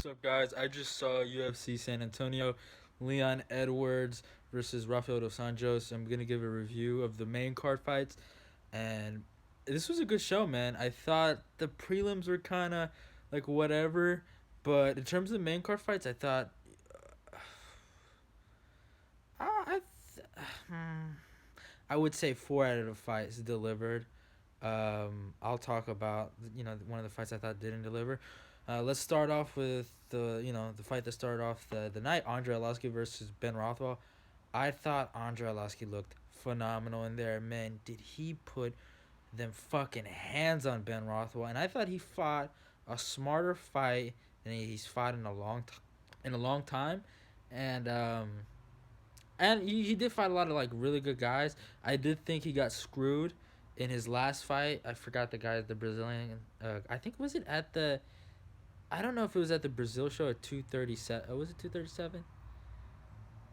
up, guys? I just saw UFC San Antonio, Leon Edwards versus Rafael dos Anjos. I'm gonna give a review of the main card fights, and this was a good show, man. I thought the prelims were kind of like whatever, but in terms of the main card fights, I thought I I would say 4 out of the fights delivered. I'll talk about one of the fights I thought didn't deliver. Let's start off with the fight that started off the night, Andre Arlovski versus Ben Rothwell. I thought Andre Arlovski looked phenomenal in there. Man, did he put them fucking hands on Ben Rothwell? And I thought he fought a smarter fight than he's fought in a long time, and he did fight a lot of like really good guys. I did think he got screwed in his last fight. I forgot the guy, the Brazilian. I think was it at the. I don't know if it was at the Brazil show at 237. Oh, was it 237?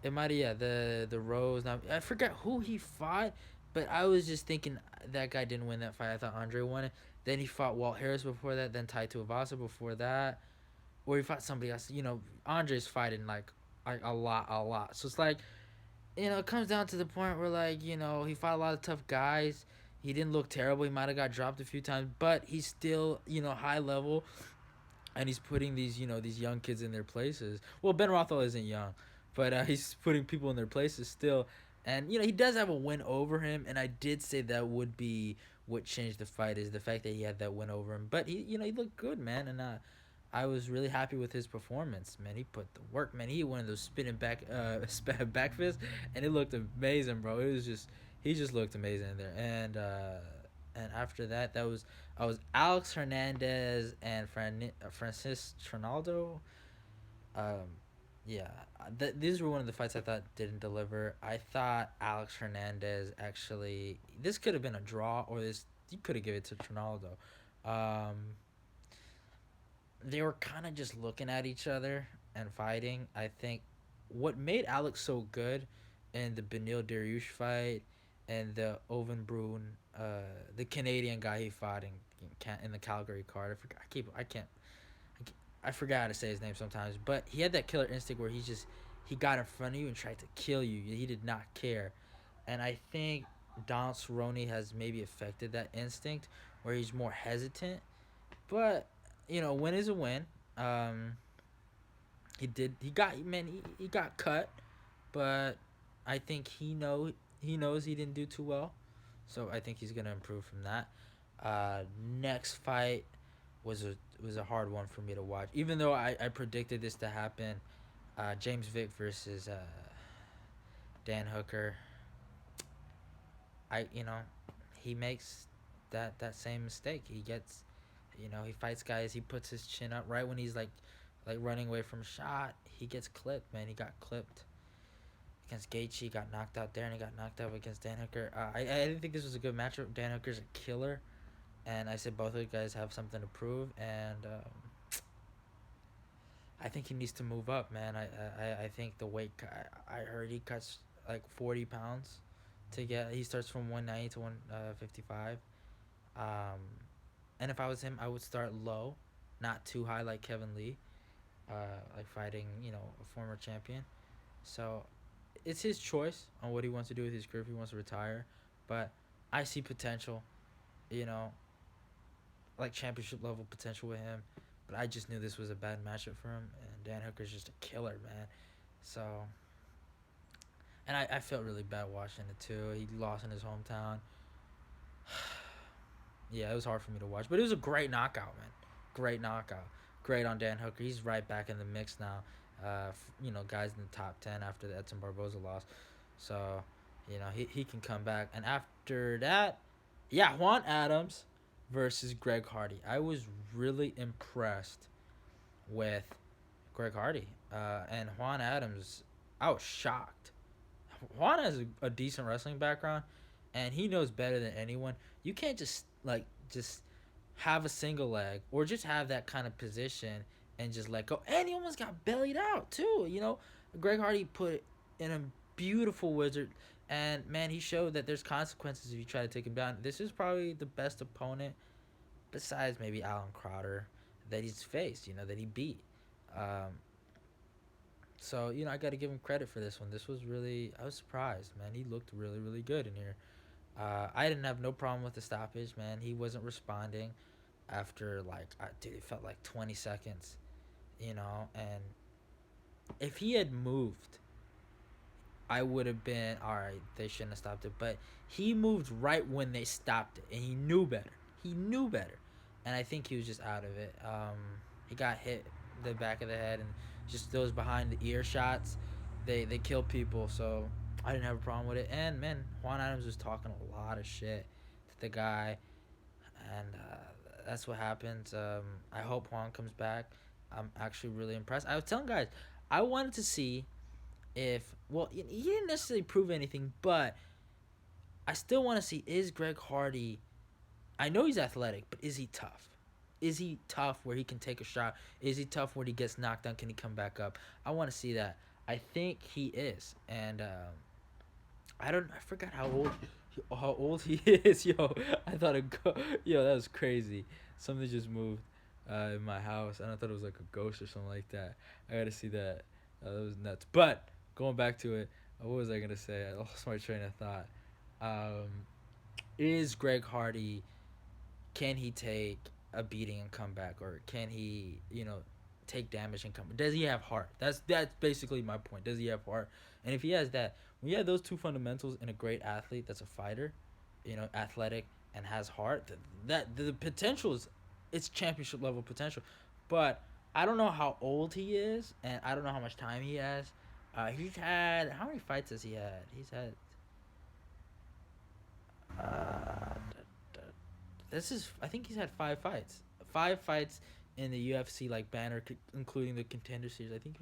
It might have, yeah, the Rose. Now I forgot who he fought, but I was just thinking that guy didn't win that fight. I thought Andre won it. Then he fought Walt Harris before that. Then Tai Tuivasa before that, or he fought somebody else. Andre's fighting like a lot. So it's like it comes down to the point where he fought a lot of tough guys. He didn't look terrible. He might have got dropped a few times, but he's still high level, and he's putting these young kids in their places. Well, Ben Rothwell isn't young, but he's putting people in their places still. And he does have a win over him, and I did say that would be what changed the fight is the fact that he had that win over him. But he looked good, man, and I was really happy with his performance, man. He put the work, man. He had one of those spinning back fists, and it looked amazing, bro. It was just he just looked amazing in there. And after that, I was Alex Hernandez and Francis Trinaldo. Um, yeah, these were one of the fights I thought didn't deliver. I thought Alex Hernandez actually this could have been a draw, or this you could have given it to Trinaldo. Um, they were kind of just looking at each other and fighting. I think what made Alex so good in the Benil Dariush fight and the Oven Bruin, the Canadian guy he fought in the Calgary card. I forgot. I forgot how to say his name sometimes. But he had that killer instinct where he got in front of you and tried to kill you. He did not care, and I think Donald Cerrone has maybe affected that instinct where he's more hesitant. But win is a win. Um, he got cut, but I think he knows he didn't do too well, so I think he's gonna improve from that. Next fight was a hard one for me to watch, even though I predicted this to happen. James Vick versus Dan Hooker. I he makes that same mistake. He fights guys. He puts his chin up right when he's like running away from a shot. He gets clipped, man. He got clipped against Gaethje. He got knocked out there, and he got knocked out against Dan Hooker. I didn't think this was a good matchup. Dan Hooker's a killer, and I said both of you guys have something to prove, and I think he needs to move up, man. I think the weight. I heard he cuts like 40 pounds to get. He starts from 190 to 155. Um, and if I was him, I would start low, not too high like Kevin Lee, like fighting a former champion. So it's his choice on what he wants to do with his career if he wants to retire. But I see potential, you know, like championship level potential with him. But I just knew this was a bad matchup for him, and Dan Hooker's just a killer, man. So, and I felt really bad watching it too. He lost in his hometown. Yeah, it was hard for me to watch, but it was a great knockout, man. Great knockout. Great on Dan Hooker. He's right back in the mix now. Guys in the top 10 after the Edson Barboza loss. So, he can come back. And after that, yeah, Juan Adams versus Greg Hardy. I was really impressed with Greg Hardy. And Juan Adams, I was shocked. Juan has a decent wrestling background, and he knows better than anyone. You can't just have a single leg or just have that kind of position and just let go. And he almost got bellied out too. Greg Hardy put in a beautiful wizard, and man, he showed that there's consequences if you try to take him down. This is probably the best opponent besides maybe Alan Crowder that he's faced. That he beat. Um, so I got to give him credit for this one. This was really I was surprised, man. He looked really really good in here. I didn't have no problem with the stoppage, man. He wasn't responding after dude, it felt like 20 seconds, and if he had moved, I would have been all right. They shouldn't have stopped it, but he moved right when they stopped it, and he knew better. He knew better, and I think he was just out of it. He got hit the back of the head, and just those behind the ear shots, they kill people. So I didn't have a problem with it. And man, Juan Adams was talking a lot of shit to the guy, and that's what happens. I hope Juan comes back. I'm actually really impressed. I was telling guys, I wanted to see if he didn't necessarily prove anything, but I still want to see, is Greg Hardy. I know he's athletic, but is he tough? Is he tough where he can take a shot? Is he tough when he gets knocked down? Can he come back up? I want to see that. I think he is, and I forgot how old he is. Yo, I thought yo, that was crazy. Something just moved in my house, and I thought it was like a ghost or something like that. I gotta see that. That was nuts. But going back to it, what was I gonna say? I lost my train of thought. Um, is Greg Hardy? Can he take a beating and come back, or can he, take damage and come? Does he have heart? That's basically my point. Does he have heart? And if he has that, when you have those two fundamentals in a great athlete that's a fighter, athletic and has heart, that the potential is, it's championship level potential. But I don't know how old he is, and I don't know how much time he has. He's had, how many fights has he had? He's had. Uh, this is, I think he's had 5 fights. 5 fights in the UFC like banner, including the Contender Series. I think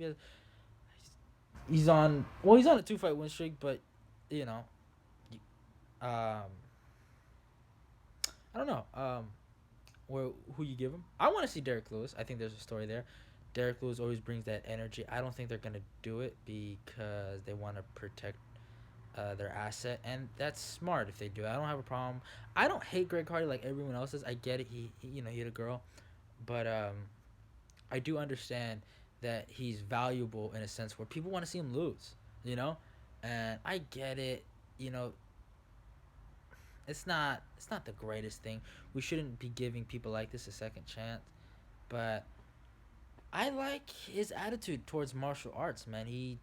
he's on. Well, he's on a 2 fight win streak, but you know, um, I don't know. Who you give him? I want to see Derek Lewis. I think there's a story there. Derek Lewis always brings that energy. I don't think they're gonna do it because they want to protect their asset, and that's smart if they do. I don't have a problem. I don't hate Greg Hardy like everyone else does. I get it. He hit a girl, but I do understand that he's valuable in a sense where people want to see him lose. And I get it. You know, it's not the greatest thing. We shouldn't be giving people like this a second chance, but I like his attitude towards martial arts, man. He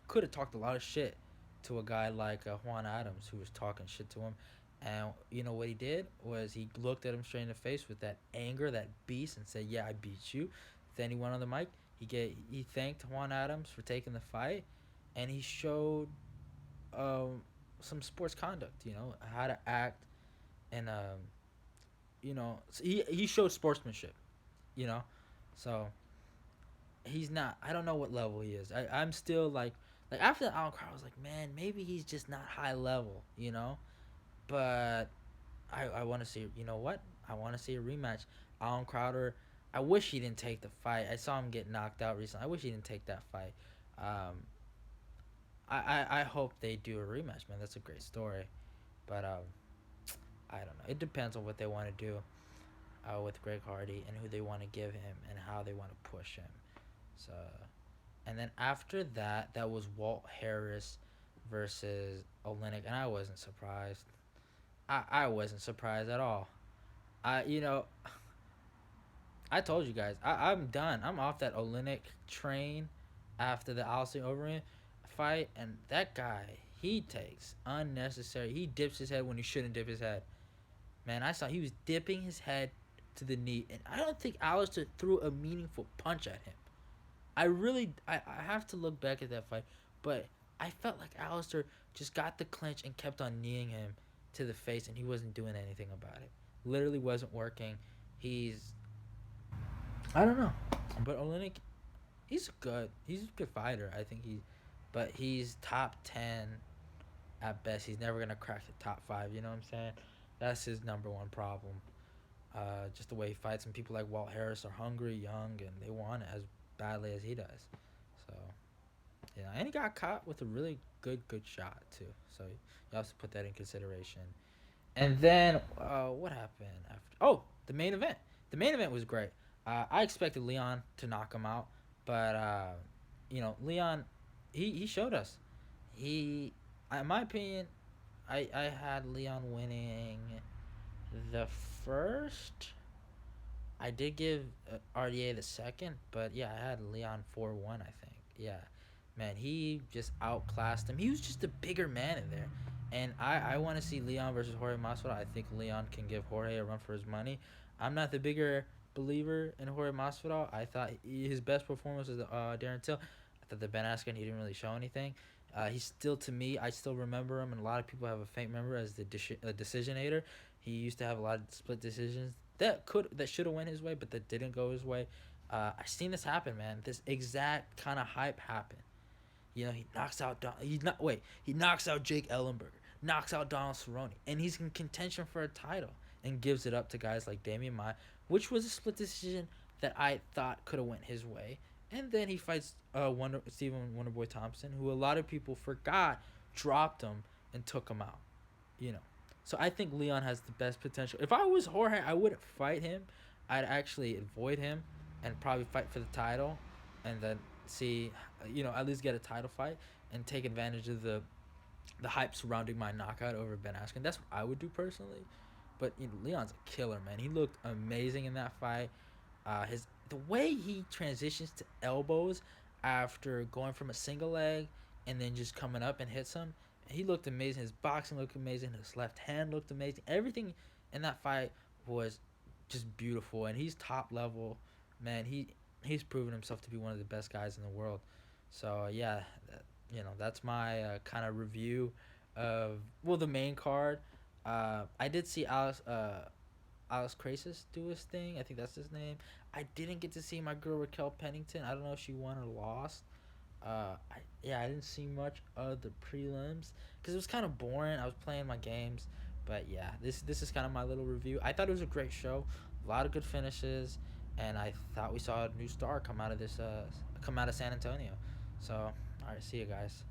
could have talked a lot of shit to a guy like Juan Adams who was talking shit to him, and you know what he did was he looked at him straight in the face with that anger, that beast, and said, "Yeah, I beat you." Then he went on the mic. He thanked Juan Adams for taking the fight, and he showed some sports conduct. How to act, and so he showed sportsmanship. You know, so he's not. I don't know what level he is. I'm still like after the Allen Crowder, I was like, man, maybe he's just not high level. But I want to see. You know what? I want to see a rematch. Allen Crowder. I wish he didn't take the fight. I saw him get knocked out recently. I wish he didn't take that fight. Um, I hope they do a rematch, man. That's a great story. But I don't know. It depends on what they want to do with Greg Hardy and who they want to give him and how they want to push him. So, and then after that, that was Walt Harris versus Olenek, and I wasn't surprised. I wasn't surprised at all. I you know I told you guys I'm done. I'm off that Olenek train after the Alistair Overeem fight, and that guy he takes unnecessary. He dips his head when he shouldn't dip his head. Man, I saw he was dipping his head to the knee, and I don't think Alistair threw a meaningful punch at him. I have to look back at that fight, but I felt like Alistair just got the clinch and kept on kneeing him to the face, and he wasn't doing anything about it. Literally wasn't working. He's I don't know, but Olenek, he's a good fighter. I think but he's top 10 at best. He's never gonna crack the top 5. You know what I'm saying? That's his number one problem. Just the way he fights, and people like Walt Harris are hungry, young, and they want it as badly as he does. So, yeah, and he got caught with a really good shot too. So you have to put that in consideration. And then what happened after? Oh, the main event. The main event was great. I expected Leon to knock him out, but Leon, he showed us. He, in my opinion, I had Leon winning the first. I did give RDA the second, but yeah, I had Leon 4-1. I think. Yeah, man, he just outclassed him. He was just a bigger man in there, and I want to see Leon versus Jorge Masvidal. I think Leon can give Jorge a run for his money. I'm not the bigger believer in Jorge Masvidal. I thought his best performance was Darren Till. I thought the Ben Askren, he didn't really show anything. He's still, to me, I still remember him, and a lot of people have a faint memory as the decisionator. He used to have a lot of split decisions that should have went his way, but that didn't go his way. I've seen this happen, man. This exact kind of hype happen. He knocks out he knocks out Jake Ellenberger, knocks out Donald Cerrone, and he's in contention for a title, and gives it up to guys like Damian Maia, which was a split decision that I thought could have went his way. And then he fights Stephen Wonderboy Thompson, who a lot of people forgot dropped him and took him out. You know, so I think Leon has the best potential. If I was Jorge, I wouldn't fight him. I'd actually avoid him and probably fight for the title, and then see, at least get a title fight and take advantage of the hype surrounding my knockout over Ben Askren. That's what I would do personally. But Leon's a killer, man. He looked amazing in that fight. The way he transitions to elbows after going from a single leg and then just coming up and hits him, he looked amazing. His boxing looked amazing. His left hand looked amazing. Everything in that fight was just beautiful, and he's top level, man. He's proven himself to be one of the best guys in the world. So yeah, that's my kind of review of the main card. I did see Alex Krasis do his thing. I think that's his name. I didn't get to see my girl Raquel Pennington. I don't know if she won or lost. I didn't see much of the prelims because it was kind of boring. I was playing my games, but yeah, this is kind of my little review. I thought it was a great show, a lot of good finishes, and I thought we saw a new star come out of San Antonio. So, all right, see you guys.